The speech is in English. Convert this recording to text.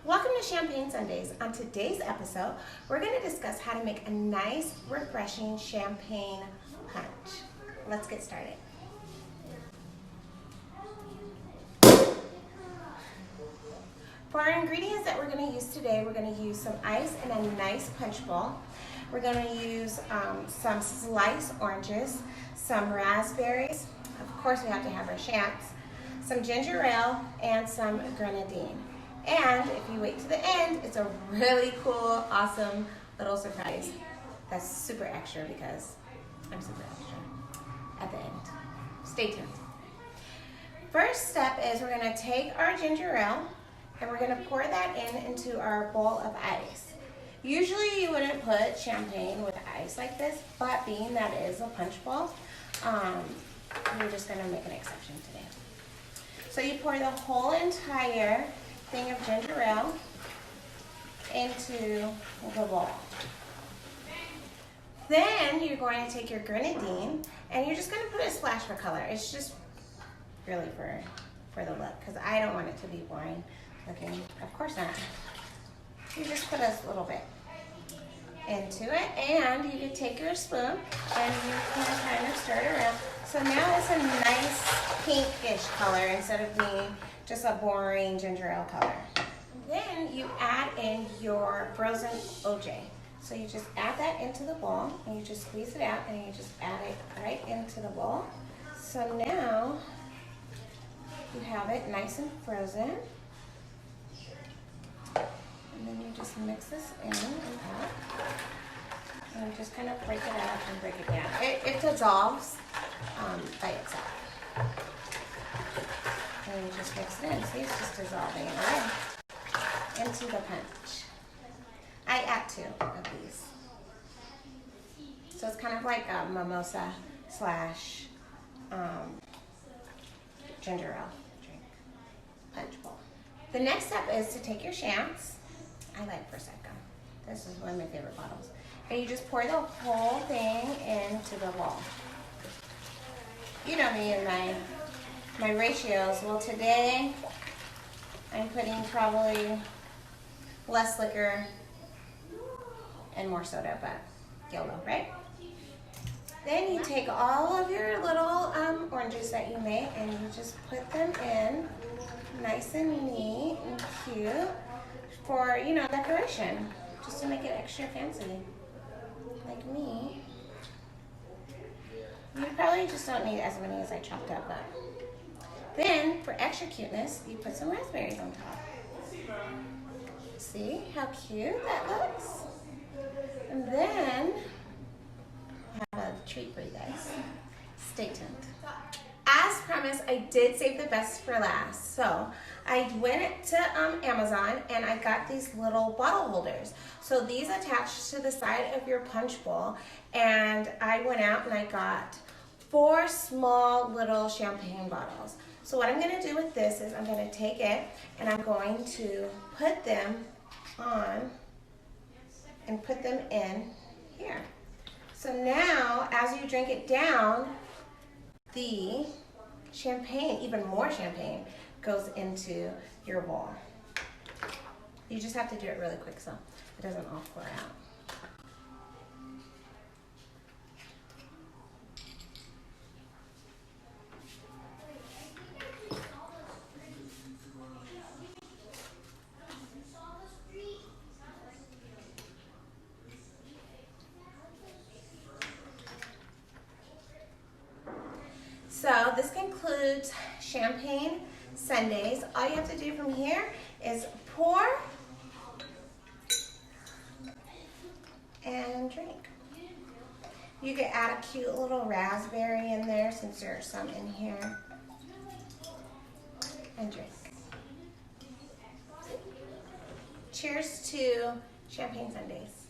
Welcome to Champagne Sundays. On today's episode, we're going to discuss how to make a nice, refreshing champagne punch. Let's get started. For our ingredients that we're going to use today, we're going to use some ice and a nice punch bowl. We're going to use some sliced oranges, some raspberries. Of course, we have to have our champs, some ginger ale, and some grenadine. And if you wait to the end, it's a really cool, awesome little surprise that's super extra because I'm super extra at the end. Stay tuned. First step is we're going to take our ginger ale and we're going to pour that into our bowl of ice. Usually you wouldn't put champagne with ice like this, but being that it is a punch bowl, we're just going to make an exception today. So you pour the whole entire thing of ginger ale into the bowl. Then you're going to take your grenadine and you're just going to put a splash for color. It's just really for the look because I don't want it to be boring looking. Of course not. You just put a little bit into it, and you can take your spoon and you can kind of stir it around. So now it's a nice pinkish color instead of being just a boring ginger ale color. Then you add in your frozen OJ. So you just add that into the bowl and you just squeeze it out and you just add it right into the bowl. So now you have it nice and frozen. And then you just mix this in and out. And you just kind of break it out and break it down. It dissolves by itself. And you just mix it in. See, it's just dissolving right into the punch. I add 2 of these. So it's kind of like a mimosa slash ginger ale drink punch bowl. The next step is to take your champs. I like Prosecco. This is one of my favorite bottles. And you just pour the whole thing into the bowl. You know me and my ratios. Well, today I'm putting probably less liquor and more soda, but YOLO, right? Then you take all of your little oranges that you made and you just put them in nice and neat and cute for, decoration, just to make it extra fancy, like me. You probably just don't need as many as I chopped up, but then for extra cuteness, you put some raspberries on top. See how cute that looks? And then I have a treat for you guys. Stay tuned. As promised, I did save the best for last. So I went to Amazon and I got these little bottle holders. So these attach to the side of your punch bowl, and I went out and I got 4 small little champagne bottles. So what I'm going to do with this is I'm going to take it and I'm going to put them on and put them in here. So now as you drink it down, the champagne, even more champagne, goes into your bowl. You just have to do it really quick so it doesn't all pour out. So this concludes Champagne Sundays. All you have to do from here is pour and drink. You could add a cute little raspberry in there since there's some in here. And drink. Cheers to Champagne Sundays.